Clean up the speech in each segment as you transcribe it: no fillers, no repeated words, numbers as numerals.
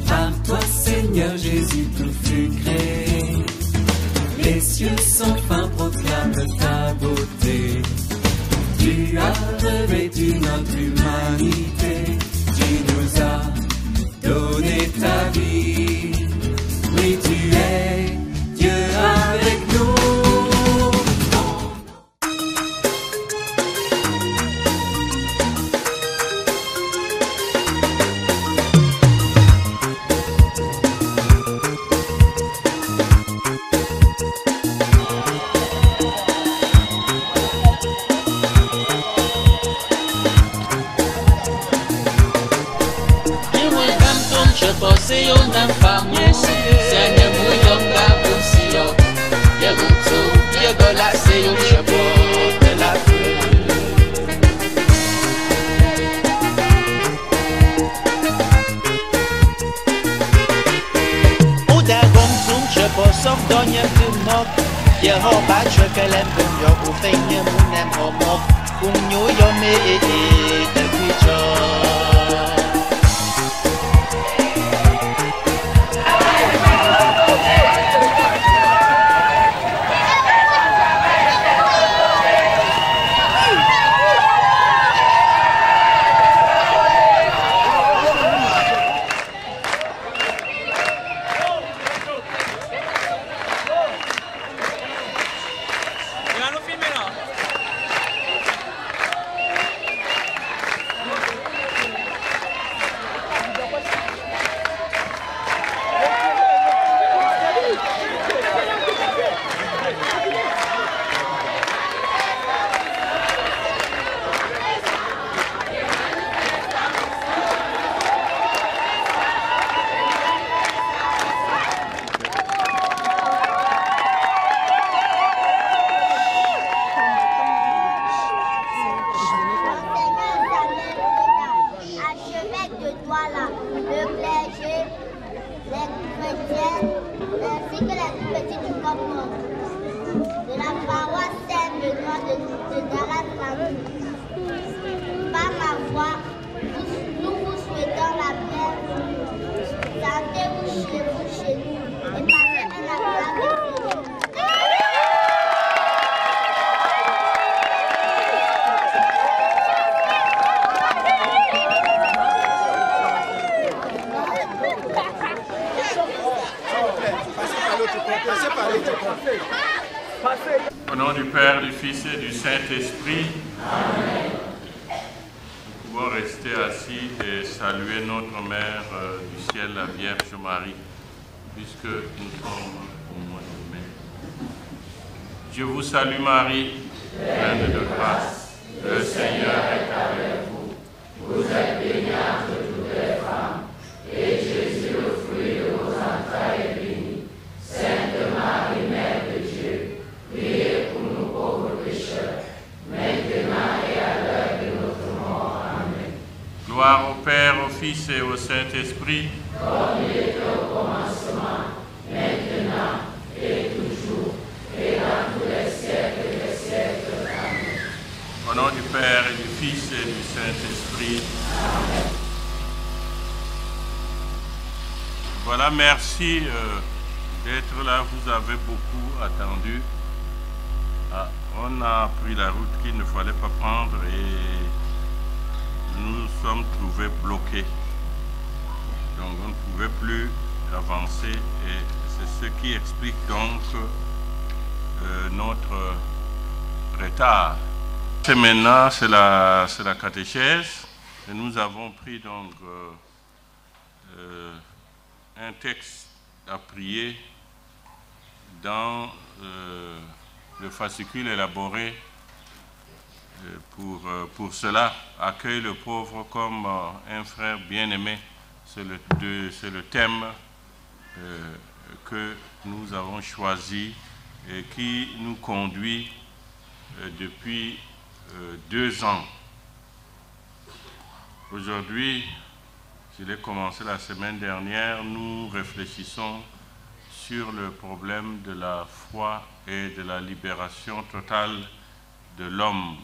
Par toi, Seigneur Jésus, tout fut créé. Les cieux sans fin proclament ta beauté. Tu as revêtu notre humanité. Tu nous as donné ta vie. Oui, tu es Dieu avec nous. Você eu não vamos, se a minha mulher não você eu, eu sou, eu dou lá se eu chamo de la O dragão zum chamo som donha tu mok, eu rouba chocolate com eu o fenha munem homo, com eu me de picho. Le clergé, les chrétiens, ainsi que les petits du corps de la paroisse Saint-Benoît de Daras. Par ma foi, nous vous souhaitons la paix. Sentez-vous chez vous, chez nous, et passez un agréable jour. Au nom du Père, du Fils et du Saint-Esprit, Amen. Nous pouvons rester assis et saluer notre Mère du ciel, la Vierge Marie, puisque nous sommes au mois de mai. Je vous salue Marie, pleine de grâce. Le Seigneur est avec vous. Vous êtes bénie entre toutes les femmes, et Jésus, le fruit de vos entrailles, est béni. Sainte Marie, Mère de Dieu, priez pour nous pauvres pécheurs, maintenant et à l'heure de notre mort. Amen. Gloire au Père, au Fils et au Saint-Esprit, comme il était au commencement, maintenant et toujours, et dans tous les siècles des siècles. Amen. Au nom du Père et du Fils et du Saint-Esprit. Amen. Voilà, merci d'être là. Vous avez beaucoup attendu. On a pris la route qu'il ne fallait pas prendre et nous nous sommes trouvés bloqués. Donc on ne pouvait plus avancer et c'est ce qui explique donc notre retard. Et maintenant c'est la catéchèse et nous avons pris donc un texte à prier dans le fascicule élaboré pour cela. Accueille le pauvre comme un frère bien-aimé. C'est le thème que nous avons choisi et qui nous conduit depuis 2 ans. Aujourd'hui, je l'ai commencé la semaine dernière, nous réfléchissons sur le problème de la foi et de la libération totale de l'homme,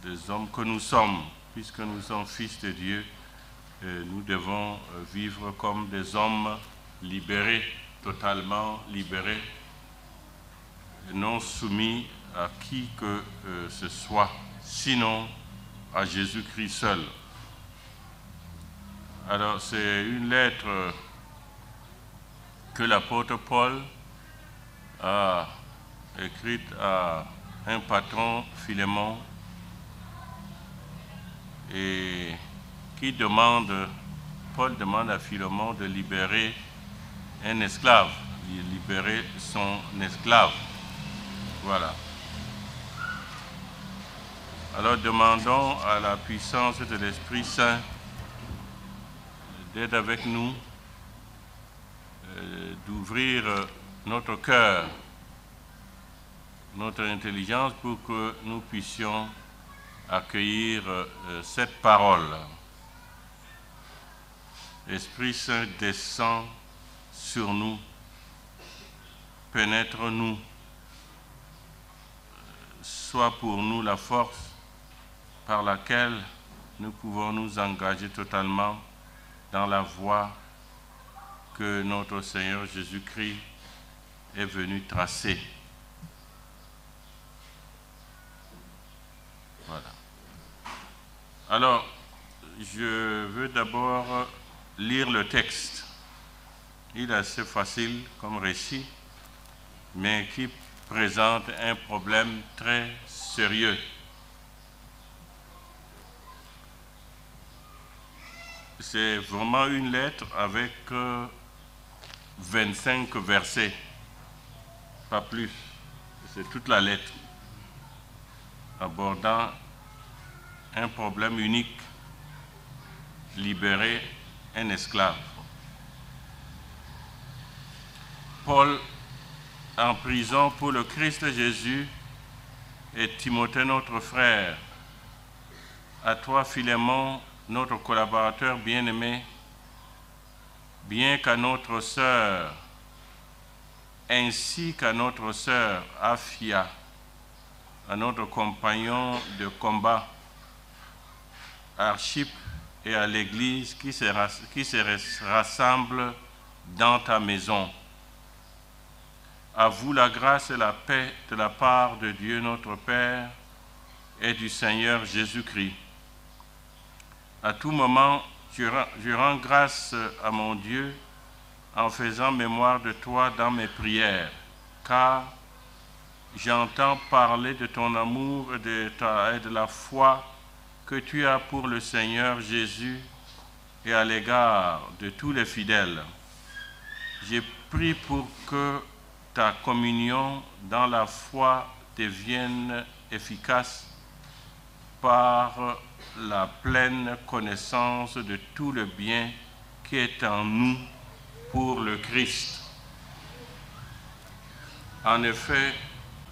des hommes que nous sommes, puisque nous sommes fils de Dieu, nous devons vivre comme des hommes libérés, totalement libérés, non soumis à qui que ce soit, sinon à Jésus-Christ seul. Alors c'est une lettre que l'apôtre Paul a écrite à un patron, Philémon, et qui Paul demande à Philémon de libérer un esclave, de libérer son esclave. Voilà. Alors demandons à la puissance de l'Esprit Saint d'être avec nous, d'ouvrir notre cœur, notre intelligence pour que nous puissions accueillir cette parole. Esprit Saint descend sur nous, pénètre-nous, soit pour nous la force par laquelle nous pouvons nous engager totalement dans la voie que notre Seigneur Jésus-Christ est venu tracer. Voilà. Alors, je veux d'abord lire le texte. Il est assez facile comme récit, mais qui présente un problème très sérieux. C'est vraiment une lettre avec 25 versets, pas plus. C'est toute la lettre, abordant un problème unique, libérer un esclave. Paul, en prison pour le Christ Jésus, et Timothée, notre frère, à toi, Philémon, notre collaborateur bien-aimé, bien qu'à notre sœur, ainsi qu'à notre sœur Aphia, à notre compagnon de combat, Archippe, et à l'Église qui se rassemble dans ta maison. À vous la grâce et la paix de la part de Dieu notre Père et du Seigneur Jésus-Christ. À tout moment, je rends grâce à mon Dieu en faisant mémoire de toi dans mes prières, car j'entends parler de ton amour et de la foi que tu as pour le Seigneur Jésus et à l'égard de tous les fidèles. J'ai prié pour que ta communion dans la foi devienne efficace par la pleine connaissance de tout le bien qui est en nous pour le Christ. En effet,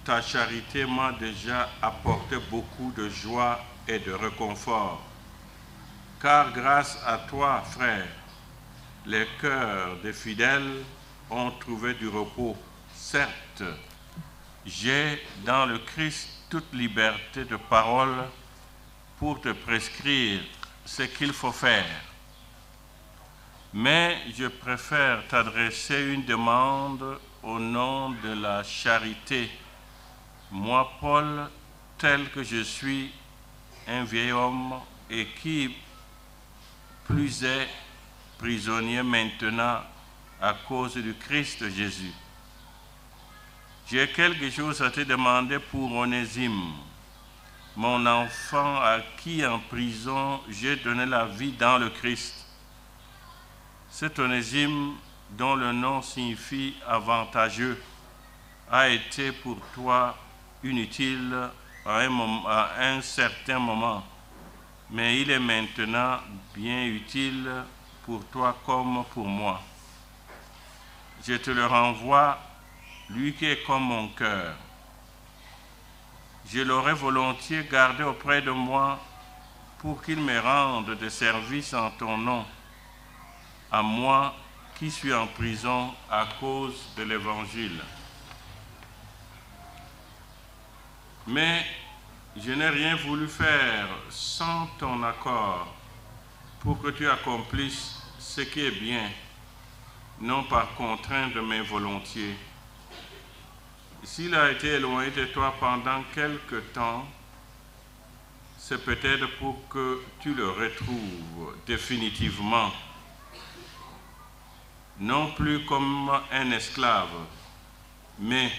ta charité m'a déjà apporté beaucoup de joie et de réconfort, car grâce à toi, frère, les cœurs des fidèles ont trouvé du repos. Certes, j'ai dans le Christ toute liberté de parole pour te prescrire ce qu'il faut faire. Mais je préfère t'adresser une demande au nom de la charité. Moi, Paul, tel que je suis, un vieil homme et qui plus est prisonnier maintenant à cause du Christ Jésus. J'ai quelque chose à te demander pour Onésime, mon enfant à qui en prison j'ai donné la vie dans le Christ. Cet Onésime, dont le nom signifie avantageux, a été pour toi inutile à un certain moment, mais il est maintenant bien utile pour toi comme pour moi. Je te le renvoie, lui qui est comme mon cœur. Je l'aurais volontiers gardé auprès de moi pour qu'il me rende des services en ton nom, à moi qui suis en prison à cause de l'Évangile. Mais Je n'ai rien voulu faire sans ton accord pour que tu accomplisses ce qui est bien, non par contrainte mais volontiers. S'il a été éloigné de toi pendant quelque temps, c'est peut-être pour que tu le retrouves définitivement, non plus comme un esclave, mais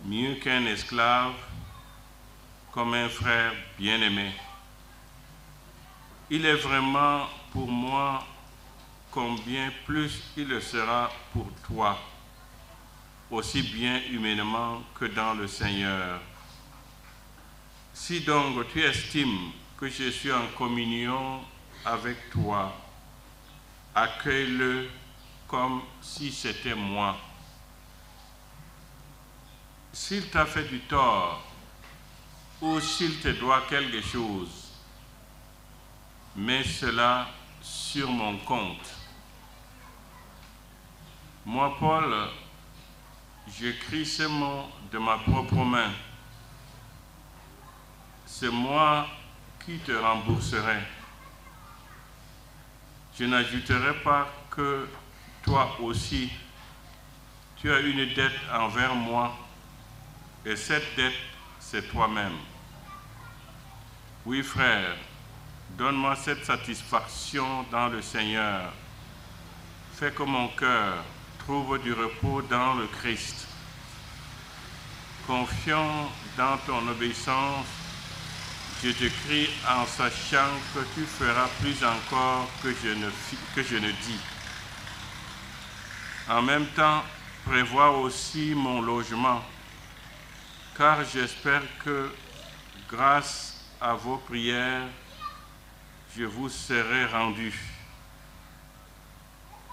mieux qu'un esclave, comme un frère bien-aimé. Il est vraiment pour moi combien plus il le sera pour toi, aussi bien humainement que dans le Seigneur. Si donc tu estimes que je suis en communion avec toi, accueille-le comme si c'était moi. S'il t'a fait du tort ou s'il te doit quelque chose, mets cela sur mon compte. Moi, Paul, j'écris ces mots de ma propre main. C'est moi qui te rembourserai. Je n'ajouterai pas que toi aussi, tu as une dette envers moi, et cette dette, c'est toi-même. Oui, frère, donne-moi cette satisfaction dans le Seigneur. Fais que mon cœur trouve du repos dans le Christ. Confiant dans ton obéissance, je te crie en sachant que tu feras plus encore que je ne dis. En même temps, prévois aussi mon logement, car j'espère que, grâce à vos prières, je vous serai rendu.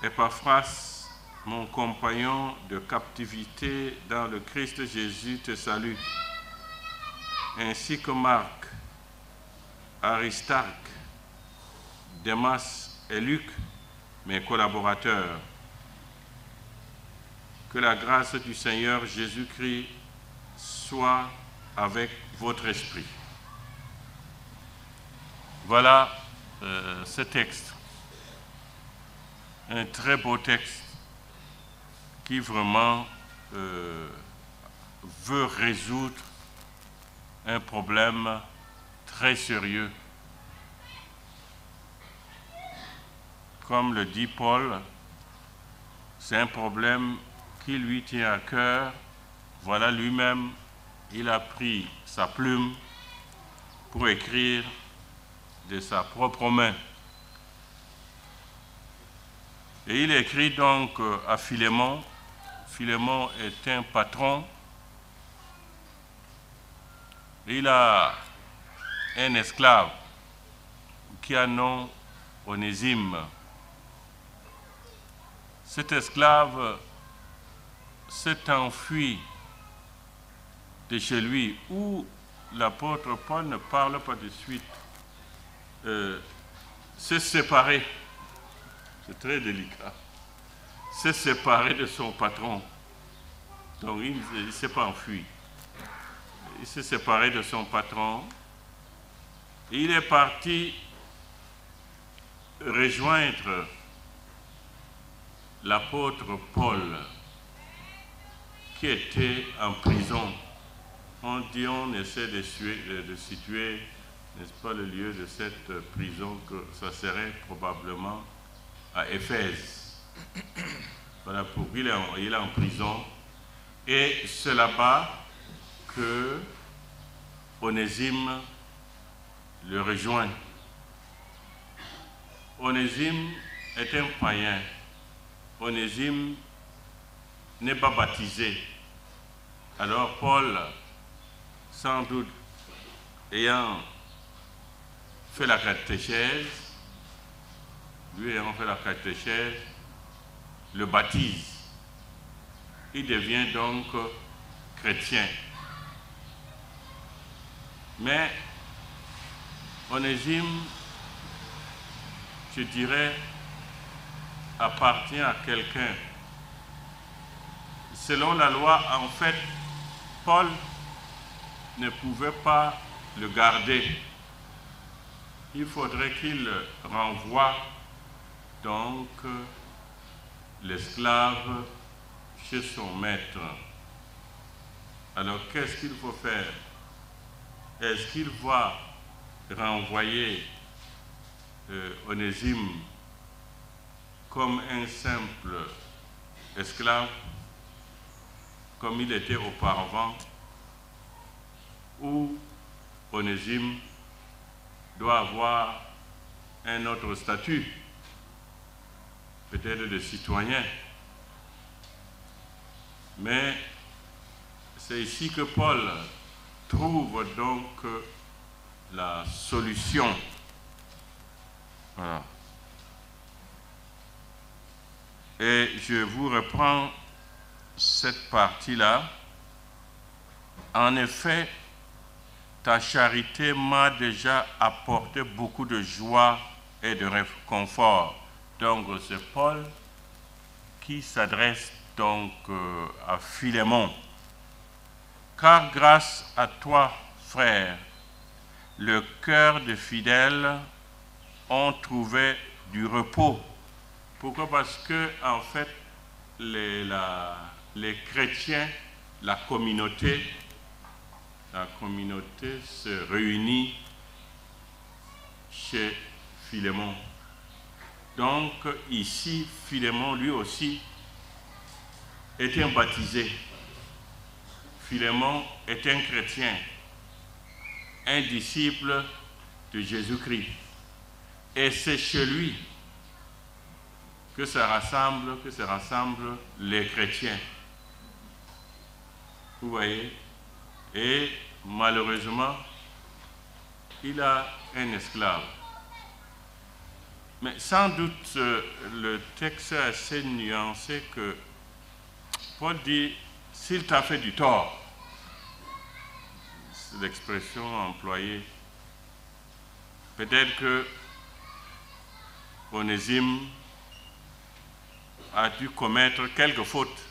Epaphras, mon compagnon de captivité dans le Christ Jésus, te salue, ainsi que Marc, Aristarque, Démas et Luc, mes collaborateurs. Que la grâce du Seigneur Jésus-Christ soit avec votre esprit. Voilà ce texte. Un très beau texte qui vraiment veut résoudre un problème très sérieux. Comme le dit Paul, c'est un problème qui lui tient à cœur. Voilà, lui-même, il a pris sa plume pour écrire de sa propre main. Et il écrit donc à Philémon. Philémon est un patron. Il a un esclave qui a nom Onésime. Cet esclave s'est enfui de chez lui, où l'apôtre Paul ne parle pas de suite. S'est séparé, c'est très délicat, s'est séparé de son patron. Donc il ne s'est pas enfui. Il s'est séparé de son patron. Et il est parti rejoindre l'apôtre Paul, qui était en prison. On essaie de situer, n'est-ce pas, le lieu de cette prison, que ça serait probablement à Éphèse. Voilà, il est en prison. Et c'est là-bas que Onésime le rejoint. Onésime est un païen. Onésime n'est pas baptisé. Alors Paul, sans doute ayant fait la catéchèse, le baptise. Il devient donc chrétien. Mais Onésime, je dirais, appartient à quelqu'un. Selon la loi, en fait, Paul ne pouvait pas le garder. Il faudrait qu'il renvoie donc l'esclave chez son maître. Alors qu'est-ce qu'il faut faire? Est-ce qu'il va renvoyer Onésime comme un simple esclave, comme il était auparavant, ou Onésime doit avoir un autre statut, peut-être de citoyen? Mais c'est ici que Paul trouve donc la solution. Voilà. Et je vous reprends cette partie-là. En effet, ta charité m'a déjà apporté beaucoup de joie et de réconfort. Donc c'est Paul qui s'adresse donc à Philémon. Car grâce à toi, frère, le cœur des fidèles ont trouvé du repos. Pourquoi? Parce que en fait, les chrétiens, la communauté se réunit chez Philémon. Donc ici, Philémon lui aussi était baptisé. Philémon est un chrétien, un disciple de Jésus-Christ. Et c'est chez lui que se rassemblent les chrétiens. Vous voyez? Et malheureusement, il a un esclave. Mais sans doute, le texte est assez nuancé que Paul dit, s'il t'a fait du tort, c'est l'expression employée, peut-être que Onésime a dû commettre quelques fautes.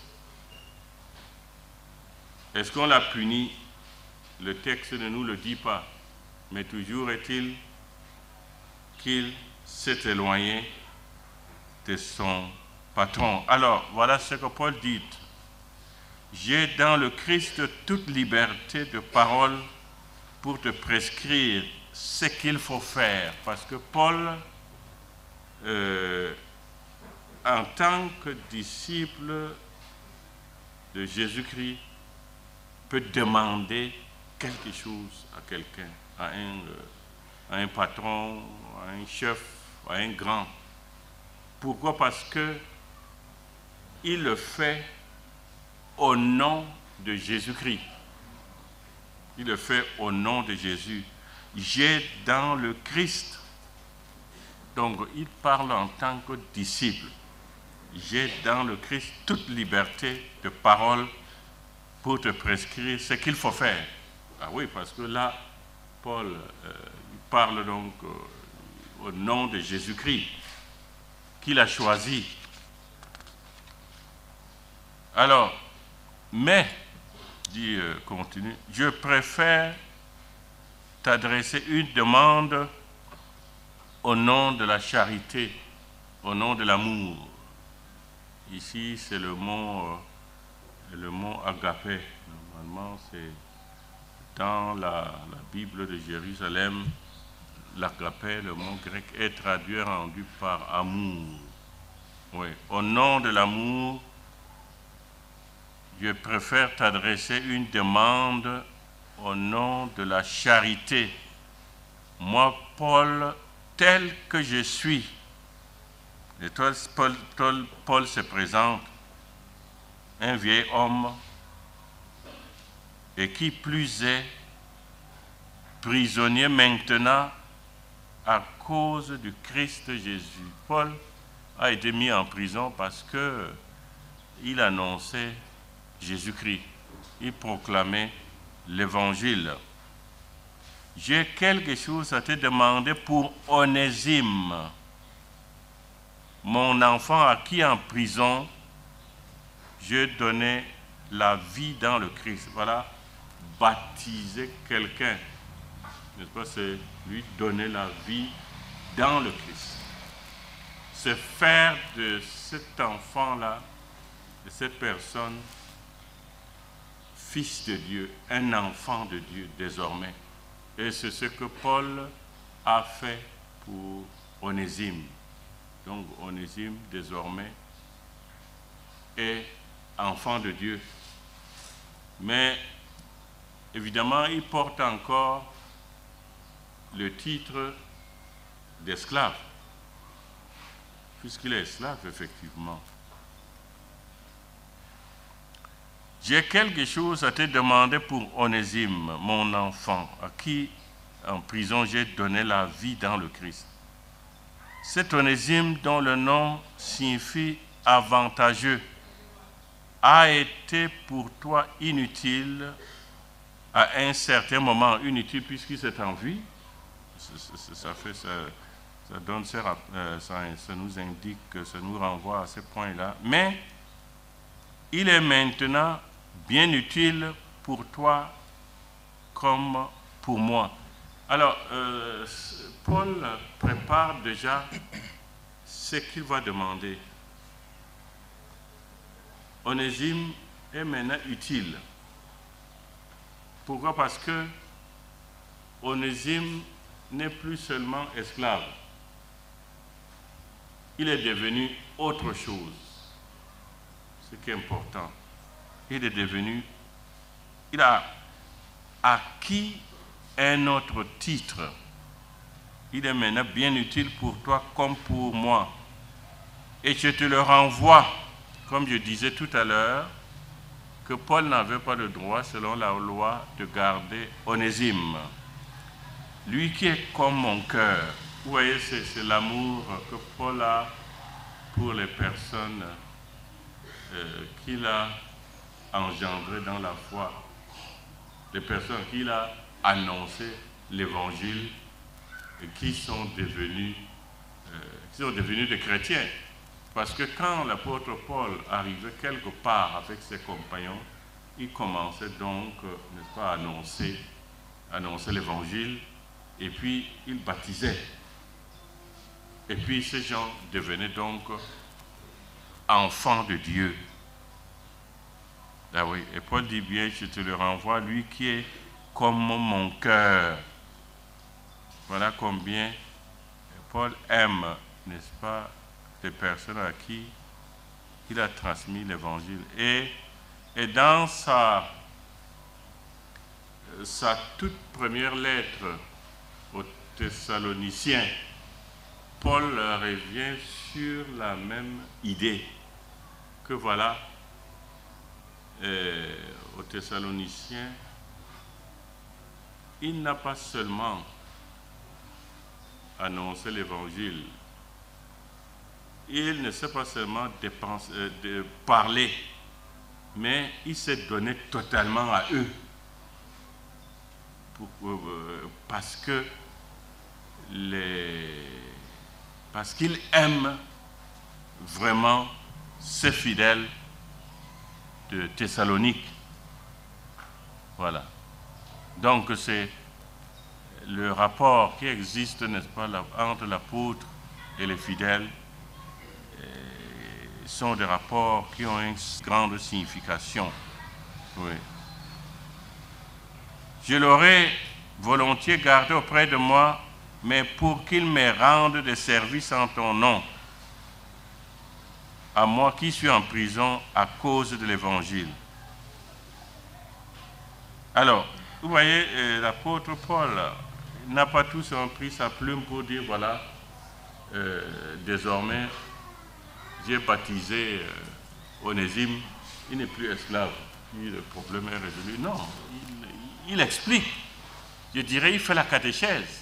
Est-ce qu'on l'a puni? Le texte ne nous le dit pas, mais toujours est-il qu'il s'est éloigné de son patron. Alors, voilà ce que Paul dit. J'ai dans le Christ toute liberté de parole pour te prescrire ce qu'il faut faire. Parce que Paul, en tant que disciple de Jésus-Christ, peut demander quelque chose à quelqu'un, à un patron, à un chef, à un grand. Pourquoi? Parce que il le fait au nom de Jésus-Christ. Il le fait au nom de Jésus. J'ai dans le Christ. Donc, il parle en tant que disciple. J'ai dans le Christ toute liberté de parole pour te prescrire ce qu'il faut faire. Ah oui, parce que là, Paul il parle donc au nom de Jésus-Christ qu'il a choisi. Alors, mais, dit continue, je préfère t'adresser une demande au nom de la charité, au nom de l'amour. Ici, c'est le mot agapé. Normalement, c'est dans la Bible de Jérusalem, l'agapé, le mot grec, est traduit, rendu par amour. Oui, au nom de l'amour, je préfère t'adresser une demande au nom de la charité. Moi, Paul, tel que je suis, et Paul se présente, un vieil homme, et qui plus est, prisonnier maintenant à cause du Christ Jésus. Paul a été mis en prison parce qu'il annonçait Jésus-Christ. Il proclamait l'évangile. J'ai quelque chose à te demander pour Onésime, mon enfant à qui en prison j'ai donné la vie dans le Christ. Voilà, baptiser quelqu'un. n'est-ce pas, c'est lui donner la vie dans le Christ. C'est faire de cet enfant-là, de cette personne, fils de Dieu, un enfant de Dieu désormais. Et c'est ce que Paul a fait pour Onésime. Donc Onésime désormais est enfant de Dieu. Mais évidemment, il porte encore le titre d'esclave, puisqu'il est esclave, effectivement. J'ai quelque chose à te demander pour Onésime, mon enfant, à qui en prison j'ai donné la vie dans le Christ. Cet Onésime, dont le nom signifie avantageux, a été pour toi inutile à un certain moment. Inutile puisqu'il s'est en vie. Ça nous indique, ça nous renvoie à ce point-là. Mais il est maintenant bien utile pour toi comme pour moi. Alors, Paul prépare déjà ce qu'il va demander. Onésime est maintenant utile. Pourquoi? Parce que Onésime n'est plus seulement esclave. Il est devenu autre chose. Ce qui est important. Il a acquis un autre titre. Il est maintenant bien utile pour toi comme pour moi. Et je te le renvoie, comme je disais tout à l'heure, que Paul n'avait pas le droit, selon la loi, de garder Onésime. Lui qui est comme mon cœur. Vous voyez, c'est l'amour que Paul a pour les personnes qu'il a engendrées dans la foi. Les personnes qu'il a annoncé l'évangile et qui sont devenus des chrétiens. Parce que quand l'apôtre Paul arrivait quelque part avec ses compagnons, il commençait donc, n'est-ce pas, à annoncer l'évangile, et puis il baptisait. Et puis ces gens devenaient donc enfants de Dieu. Ah oui, et Paul dit bien, je te le renvoie, lui qui est comme mon cœur. Voilà combien Paul aime, n'est-ce pas, les personnes à qui il a transmis l'évangile. Et dans sa toute première lettre aux Thessaloniciens, Paul revient sur la même idée, que voilà, aux Thessaloniciens, il n'a pas seulement annoncé l'évangile, il ne s'est pas seulement de parler, mais il s'est donné totalement à eux. Parce qu'il aime vraiment ses fidèles de Thessalonique. Voilà. Donc c'est le rapport qui existe, n'est-ce pas, entre l'apôtre et les fidèles. Sont des rapports qui ont une grande signification. Oui. Je l'aurais volontiers gardé auprès de moi, mais pour qu'il me rende des services en ton nom, à moi qui suis en prison à cause de l'évangile. Alors, vous voyez, l'apôtre Paul n'a pas tous pris sa plume pour dire, voilà, désormais, j'ai baptisé Onésime, il n'est plus esclave, puis le problème est résolu. Non, il explique. Je dirais, il fait la catéchèse.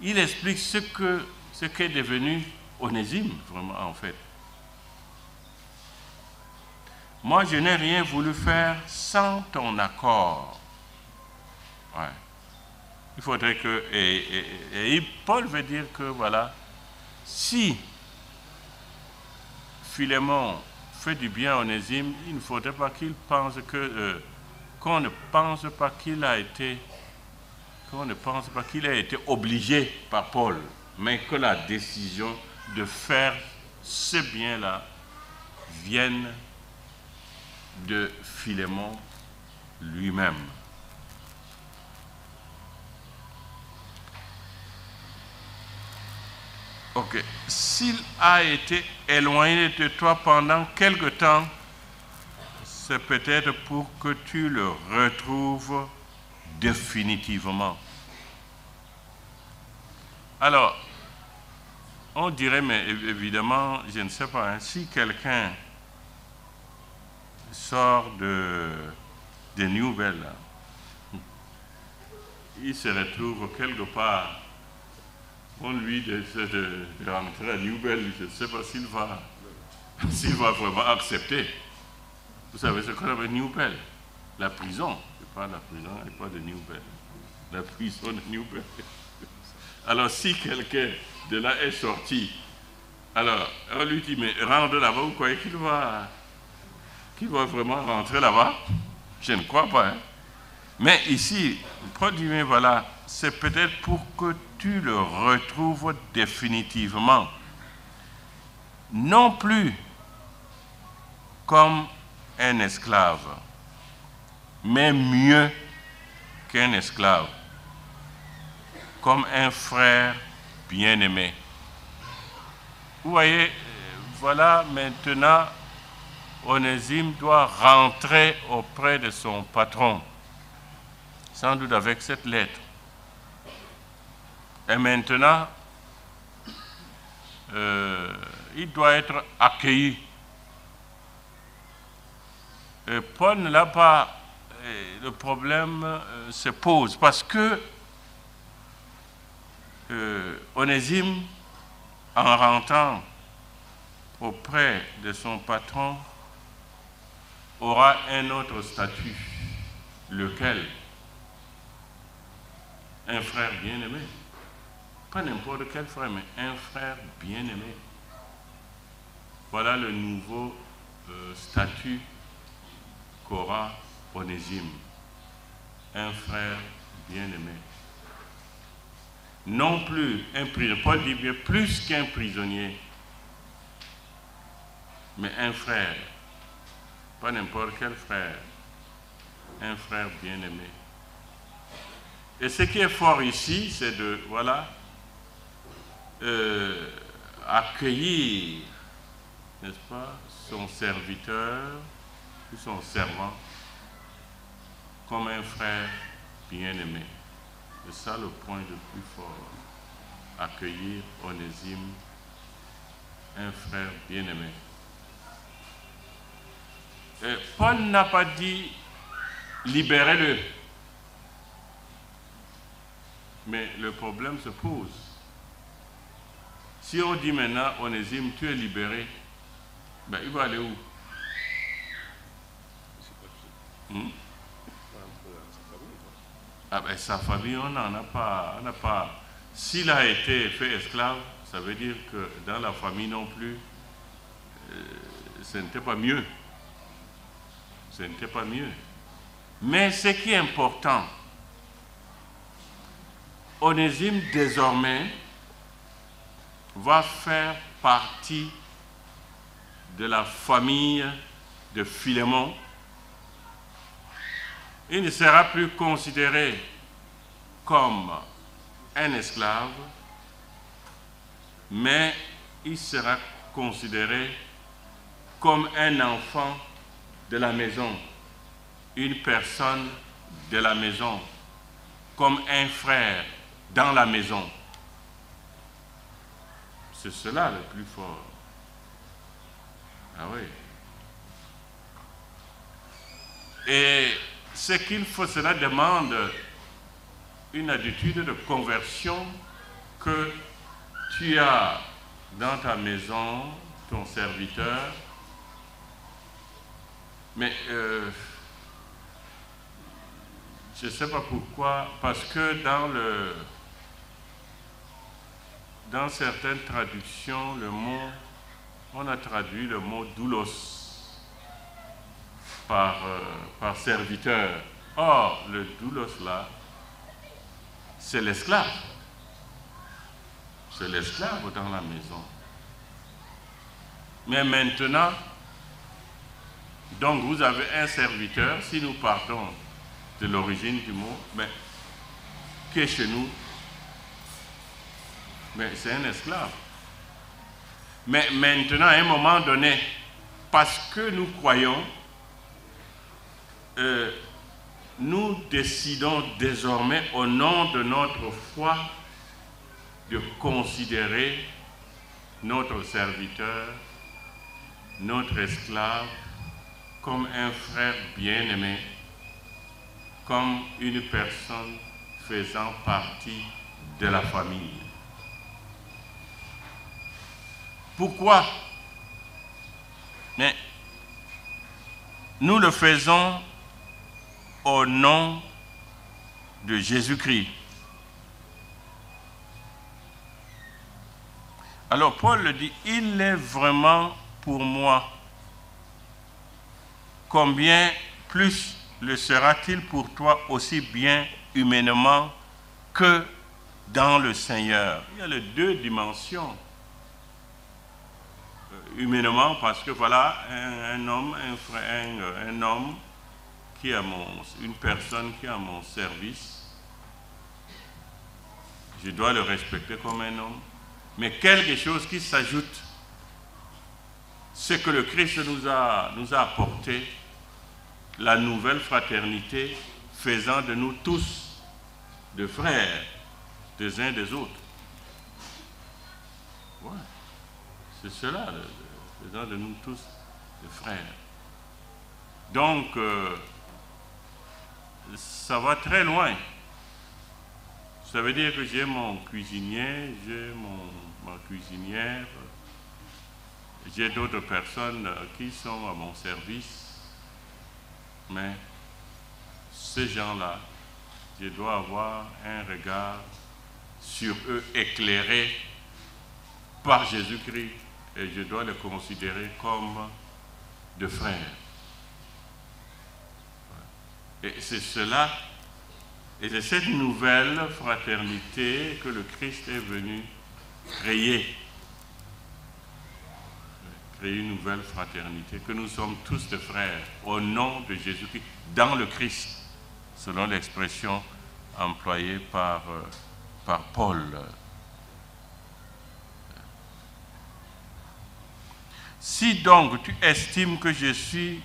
Il explique ce qu'est devenu Onésime, vraiment, en fait. Moi, je n'ai rien voulu faire sans ton accord. Ouais. Il faudrait que... Et Paul veut dire que, voilà, si Philémon fait du bien à Onésime, il ne faudrait pas qu'il pense qu'on ne pense pas qu'il a été qu'on ne pense pas qu'il ait été obligé par Paul, mais que la décision de faire ce bien-là vienne de Philémon lui-même. Ok. S'il a été éloigné de toi pendant quelque temps, c'est peut-être pour que tu le retrouves définitivement. Alors, on dirait, mais évidemment, je ne sais pas, hein, si quelqu'un sort de Newbell, il se retrouve quelque part, on lui de rentrer à Newbell, je ne sais pas s'il va vraiment accepter. Vous savez ce qu'on appelle Newbell, la prison, c'est pas la prison, et pas de Newbell, la prison de Newbell. Alors si quelqu'un de là est sorti, alors on lui dit, mais rentre là-bas, vous croyez qu'il va vraiment rentrer là-bas? Je ne crois pas. Hein? Mais ici, Paul dit, mais voilà, c'est peut-être pour que tu le retrouves définitivement. Non plus comme un esclave, mais mieux qu'un esclave, comme un frère bien-aimé. Vous voyez, voilà maintenant, Onésime doit rentrer auprès de son patron, sans doute avec cette lettre. Et maintenant, il doit être accueilli. Et Paul ne l'a pas. Le problème se pose parce que Onésime, en rentrant auprès de son patron, aura un autre statut, lequel? Un frère bien-aimé. Pas n'importe quel frère, mais un frère bien-aimé. Voilà le nouveau statut qu'aura Onésime. Un frère bien-aimé. Non plus un prisonnier. Paul dit bien plus qu'un prisonnier, mais un frère. Pas n'importe quel frère. Un frère bien-aimé. Et ce qui est fort ici, c'est de, voilà, accueillir, n'est-ce pas, son serviteur ou son servant comme un frère bien-aimé. C'est ça le point le plus fort. Accueillir Onésime, un frère bien-aimé. Paul n'a pas dit libérez-le. Mais le problème se pose. Si on dit maintenant, Onésime, tu es libéré, ben il va aller où? Ah ben sa famille, on n'a pas. S'il a été fait esclave, ça veut dire que dans la famille non plus, ce n'était pas mieux. Ce n'était pas mieux. Mais ce qui est important, Onésime désormais va faire partie de la famille de Philémon. Il ne sera plus considéré comme un esclave, mais il sera considéré comme un enfant de la maison, une personne de la maison, comme un frère dans la maison. C'est cela le plus fort. Ah oui. Et ce qu'il faut, cela demande une attitude de conversion que tu as dans ta maison, ton serviteur. Mais je ne sais pas pourquoi, parce que dans certaines traductions, on a traduit le mot doulos par serviteur. Or, le doulos là, c'est l'esclave. C'est l'esclave dans la maison. Mais maintenant, donc vous avez un serviteur, si nous partons de l'origine du mot, mais, qui est chez nous, mais c'est un esclave. Mais maintenant, à un moment donné, parce que nous croyons, nous décidons désormais au nom de notre foi de considérer notre serviteur, notre esclave, comme un frère bien-aimé, comme une personne faisant partie de la famille. Pourquoi? Mais nous le faisons au nom de Jésus-Christ. Alors Paul le dit, il est vraiment pour moi. Combien plus le sera-t-il pour toi, aussi bien humainement que dans le Seigneur? Il y a les deux dimensions. Humainement, parce que voilà, un homme, un homme qui a une personne qui est à mon service, je dois le respecter comme un homme. Mais quelque chose qui s'ajoute, c'est que le Christ nous a apporté la nouvelle fraternité, faisant de nous tous des frères, des uns des autres. Ouais. C'est cela, faisant de nous tous des frères. Donc, ça va très loin. Ça veut dire que j'ai mon cuisinier, j'ai ma cuisinière, j'ai d'autres personnes qui sont à mon service, mais ces gens-là, je dois avoir un regard sur eux éclairé par Jésus-Christ et je dois les considérer comme des frères. Et c'est cela, et c'est cette nouvelle fraternité que le Christ est venu créer. Créer une nouvelle fraternité, que nous sommes tous des frères, au nom de Jésus-Christ, dans le Christ, selon l'expression employée par Paul. Si donc tu estimes que je suis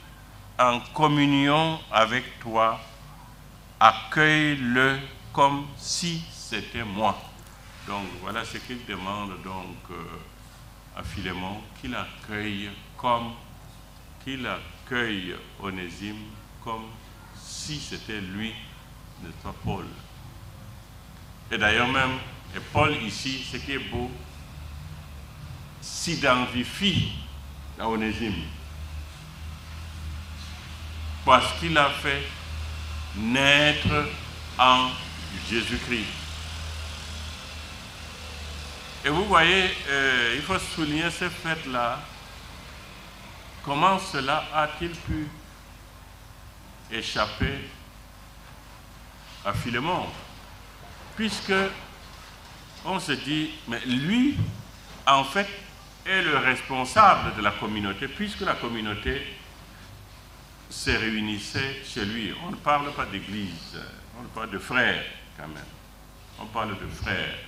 en communion avec toi, accueille-le comme si c'était moi. Donc voilà ce qu'il demande donc à Philémon, qu'il accueille Onésime comme si c'était lui, n'est-ce pas Paul. Et d'ailleurs même, et Paul ici, ce qui est beau, s'identifie à Onésime. Parce qu'il a fait naître en Jésus-Christ. Et vous voyez, il faut souligner ce fait-là. Comment cela a-t-il pu échapper à Philémon? Puisque on se dit, mais lui, en fait, est le responsable de la communauté, puisque la communauté se réunissait chez lui. On ne parle pas d'église, on parle de frères quand même. On parle de frères.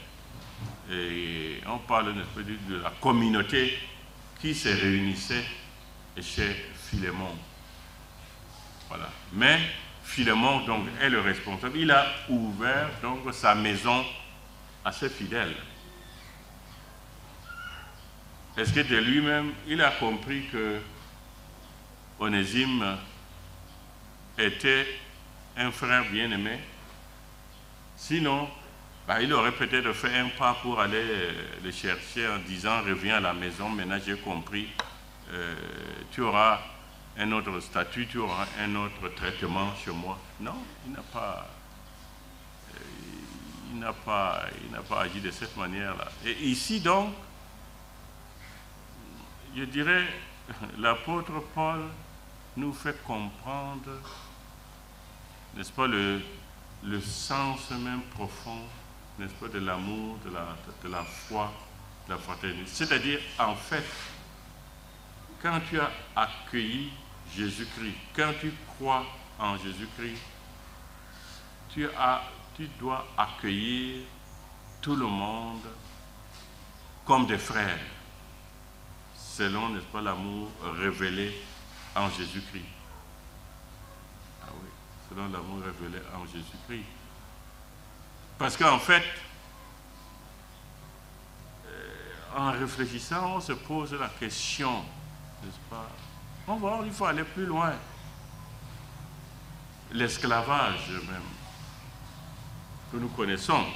Et on parle de la communauté qui se réunissait chez Philémon. Voilà. Mais Philémon donc est le responsable. Il a ouvert donc sa maison à ses fidèles. Est-ce que de lui-même, il a compris que Onésime était un frère bien-aimé? Sinon, il aurait peut-être fait un pas pour aller le chercher en disant « Reviens à la maison, maintenant j'ai compris, tu auras un autre statut, tu auras un autre traitement chez moi. » Non, il n'a pas agi de cette manière-là. Et ici donc, je dirais, l'apôtre Paul nous fait comprendre, n'est-ce pas, le sens même profond, n'est-ce pas, de l'amour, de la foi, de la fraternité. C'est-à-dire, en fait, quand tu as accueilli Jésus-Christ, quand tu crois en Jésus-Christ, tu dois accueillir tout le monde comme des frères, selon, n'est-ce pas, l'amour révélé en Jésus-Christ. Ah oui, selon l'amour révélé en Jésus-Christ. Parce qu'en fait, en réfléchissant, on se pose la question, n'est-ce pas? On voit, il faut aller plus loin. L'esclavage même, que nous connaissons.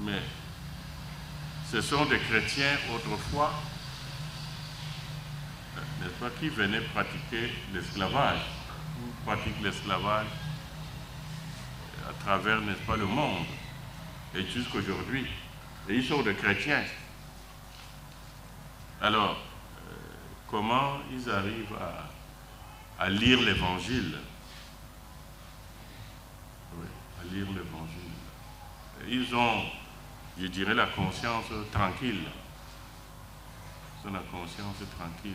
Mais ce sont des chrétiens autrefois, n'est-ce pas, qui venaient pratiquer l'esclavage. Ils pratiquent l'esclavage à travers, n'est-ce pas, le monde. Et jusqu'aujourd'hui. Et ils sont des chrétiens. Alors, comment ils arrivent à lire l'Évangile? Oui, à lire l'Évangile. Ils ont, je dirais, la conscience tranquille. Ils ont la conscience tranquille.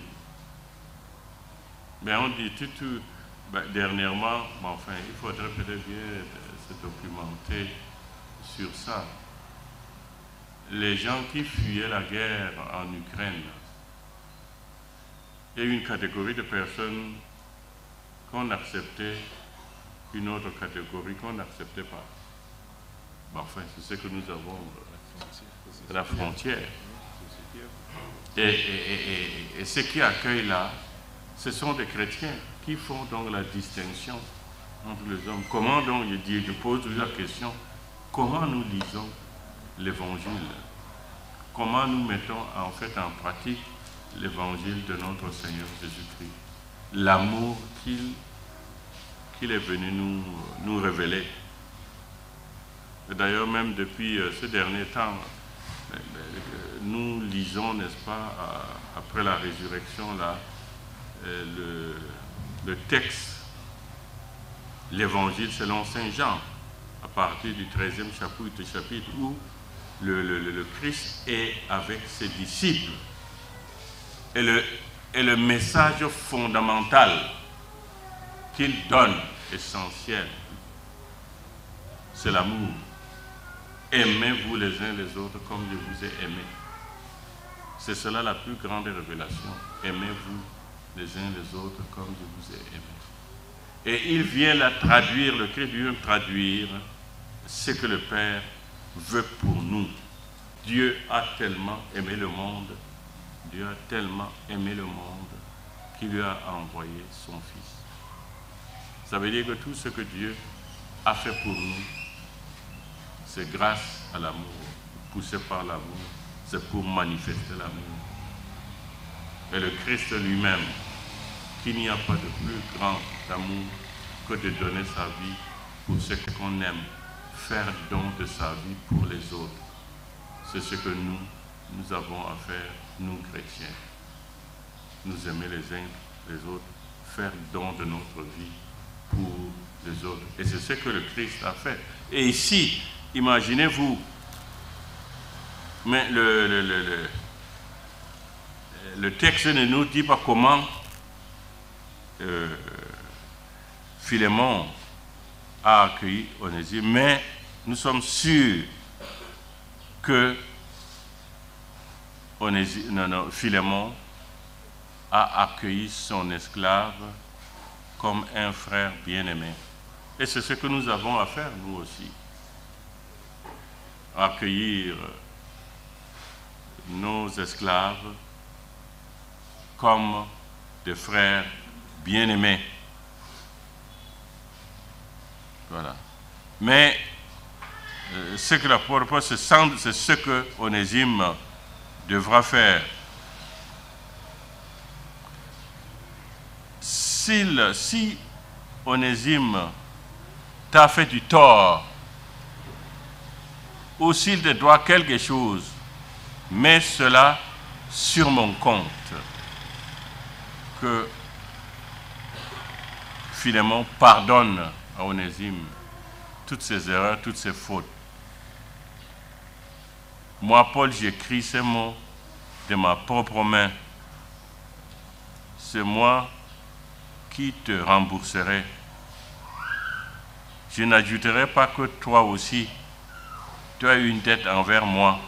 Mais on dit dernièrement, enfin, il faudrait peut-être bien se documenter sur ça. Les gens qui fuyaient la guerre en Ukraine, il y a une catégorie de personnes qu'on acceptait, une autre catégorie qu'on n'acceptait pas. Enfin, c'est ce que nous avons, la frontière. Et ceux qui accueillent là, ce sont des chrétiens qui font donc la distinction entre les hommes. Comment donc, je pose toujours la question, comment nous lisons l'Évangile? Comment nous mettons en fait en pratique l'Évangile de notre Seigneur Jésus-Christ? L'amour qu'il est venu nous révéler. D'ailleurs, même depuis ces derniers temps, nous lisons, n'est-ce pas, après la résurrection, là, le texte, l'Évangile selon Saint Jean, à partir du 13e chapitre, où le Christ est avec ses disciples. Et le message fondamental qu'il donne, essentiel, c'est l'amour. Aimez-vous les uns les autres comme je vous ai aimé. C'est cela la plus grande révélation. Aimez-vous les uns les autres comme je vous ai aimé. Et il vient là traduire, le Christ vient traduire ce que le Père veut pour nous. Dieu a tellement aimé le monde, Dieu a tellement aimé le monde qu'il lui a envoyé son Fils. Ça veut dire que tout ce que Dieu a fait pour nous, c'est grâce à l'amour, poussé par l'amour, c'est pour manifester l'amour. Et le Christ lui-même, qu'il n'y a pas de plus grand amour que de donner sa vie pour ceux qu'on aime, faire don de sa vie pour les autres. C'est ce que nous avons à faire, nous chrétiens. Nous aimer les uns les autres, faire don de notre vie pour les autres. Et c'est ce que le Christ a fait. Et ici, imaginez-vous, mais le texte ne nous dit pas comment Philémon a accueilli Onésime, mais nous sommes sûrs que Philémon a accueilli son esclave comme un frère bien-aimé. Et c'est ce que nous avons à faire, nous aussi. Accueillir nos esclaves comme des frères bien-aimés. Voilà. Mais ce que l'apôtre Paul se sent, c'est ce que Onésime devra faire. Si Onésime t'a fait du tort, ou s'il te doit quelque chose, mets cela sur mon compte. Que Philémon pardonne à Onésime toutes ses erreurs, toutes ses fautes. Moi, Paul, j'écris ces mots de ma propre main. C'est moi qui te rembourserai. Je n'ajouterai pas que toi aussi, tu as une dette envers moi.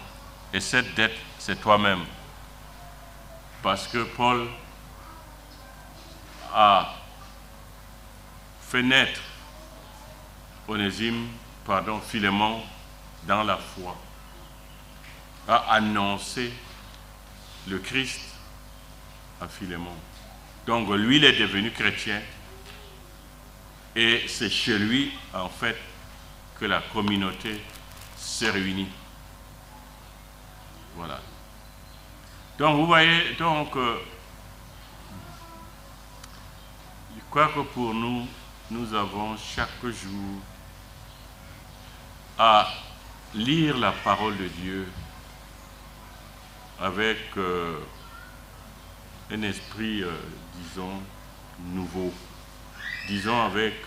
Et cette dette, c'est toi-même. Parce que Paul a fait naître Philémon dans la foi, a annoncé le Christ à Philémon. Donc lui, il est devenu chrétien et c'est chez lui, en fait, que la communauté s'est réunie. Voilà. Donc vous voyez, je crois que pour nous, nous avons chaque jour à lire la parole de Dieu avec un esprit, disons, nouveau, disons avec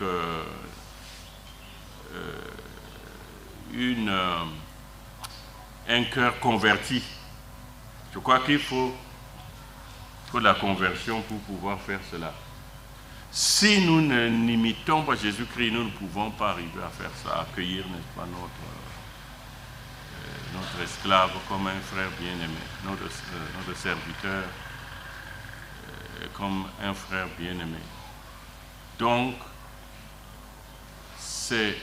un cœur converti. Je crois qu'il faut la conversion pour pouvoir faire cela. Si nous n'imitons pas Jésus-Christ, nous ne pouvons pas arriver à faire ça, accueillir, n'est-ce pas, notre esclave comme un frère bien-aimé, notre serviteur comme un frère bien-aimé. Donc, c'est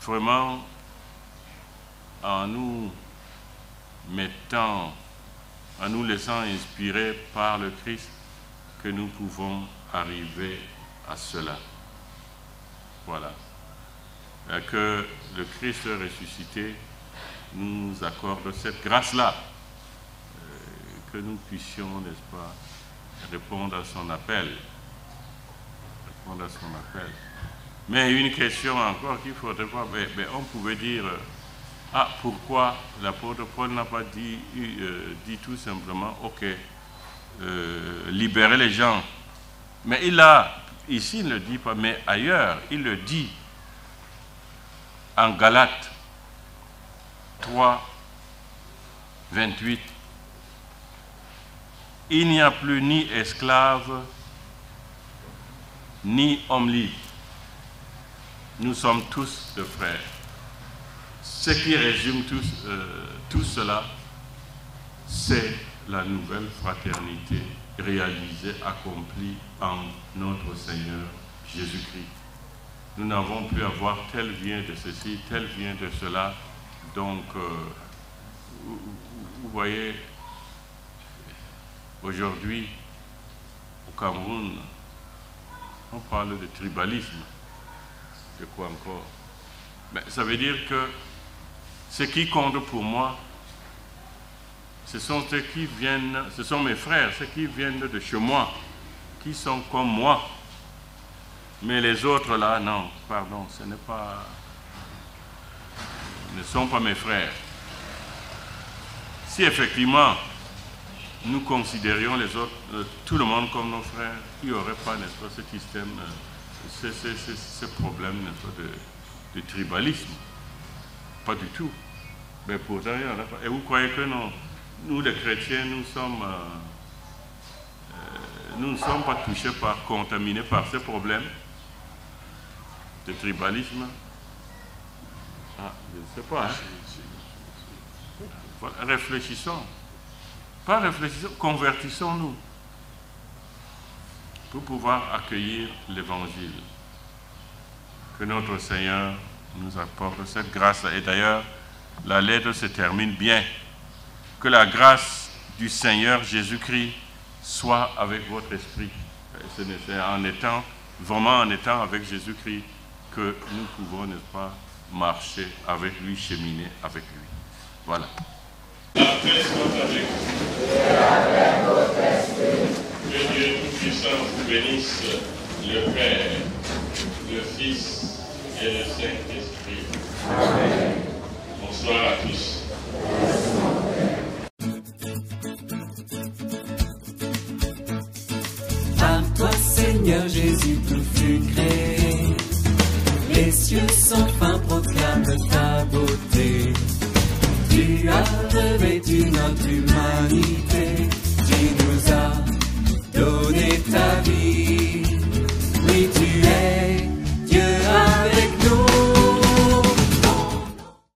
vraiment en nous mettant, en nous laissant inspirer par le Christ que nous pouvons arriver à cela. Voilà. Et que le Christ ressuscité nous accorde cette grâce-là, que nous puissions, n'est-ce pas, répondre à son appel. Répondre à son appel. Mais une question encore qu'il faudrait voir, on pouvait dire, pourquoi l'apôtre Paul n'a pas dit tout simplement, ok, libérer les gens. Mais ici il ne le dit pas, mais ailleurs, il le dit en Galates 3, 28. Il n'y a plus ni esclave, ni homme libre. Nous sommes tous des frères. Ce qui résume tout cela, c'est la nouvelle fraternité réalisée, accomplie en notre Seigneur Jésus-Christ. Nous n'avons plus à voir tel vient de ceci, tel vient de cela. Donc, vous voyez, aujourd'hui, au Cameroun, on parle de tribalisme. De quoi encore? Mais ça veut dire que ce qui compte pour moi, ce sont ceux qui viennent, ce sont mes frères, ceux qui viennent de chez moi, qui sont comme moi. Mais les autres là, non, pardon, ce n'est pas, ne sont pas mes frères. Si effectivement nous considérions les autres, tout le monde comme nos frères, il n'y aurait pas, n'est-ce pas, ce système, ce problème, n'est-ce pas, de tribalisme. Pas du tout. Mais pourtant, il n'y en a pas. Et vous croyez que non, nous les chrétiens, nous ne sommes pas touchés par, contaminés par ces problèmes de tribalisme? Je ne sais pas. Voilà, réfléchissons. Pas réfléchissons, convertissons-nous pour pouvoir accueillir l'Évangile. Que notre Seigneur nous apporte cette grâce. Et d'ailleurs, la lettre se termine bien. Que la grâce du Seigneur Jésus-Christ soit avec votre esprit. C'est vraiment en étant avec Jésus-Christ que nous pouvons, n'est-ce pas, marcher avec lui, cheminer avec lui. Voilà. La paix soit avec vous. Que Dieu Tout-Puissant vous bénisse, le Père, le Fils et le Saint-Esprit. Amen. Bonsoir à tous. Par toi, Seigneur Jésus, tout fut créé. Les cieux sans fin proclament ta beauté. Tu as revêtu notre humanité.